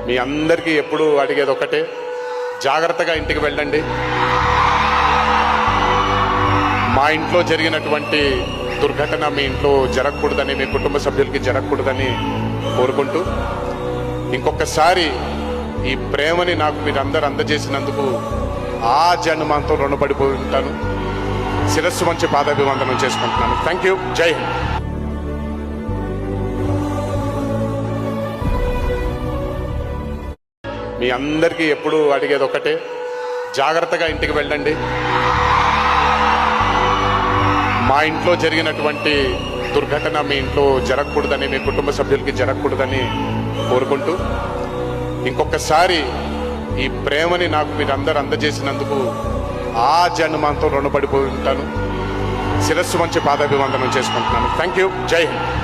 మీ అందరికీ ఎప్పుడు అడిగేది ఒకటే, జాగ్రత్తగా ఇంటికి వెళ్ళండి. మా ఇంట్లో జరిగినటువంటి దుర్ఘటన మీ ఇంట్లో జరగకూడదని, మీ కుటుంబ సభ్యులకి జరగకూడదని కోరుకుంటూ, ఇంకొకసారి ఈ ప్రేమని నాకు మీరందరూ అందజేసినందుకు ఆ జన్మంతో రుణపడిపోయి ఉంటాను. శిరస్సు వంచి పాదాభివందనం చేసుకుంటున్నాను. Thank you. జై హింద్. మీ అందరికీ ఎప్పుడు అడిగేది ఒకటే, జాగ్రత్తగా ఇంటికి వెళ్ళండి. మా ఇంట్లో జరిగినటువంటి దుర్ఘటన మీ ఇంట్లో జరగకూడదని, మీ కుటుంబ సభ్యులకి జరగకూడదని కోరుకుంటూ, ఇంకొకసారి ఈ ప్రేమని నాకు మీరందరూ అందజేసినందుకు ఆ జన్మంతో రుణపడిపోయి ఉంటాను. శిరస్సు వంచి పాదాభివందనం చేసుకుంటున్నాను. Thank you. జై హింద్.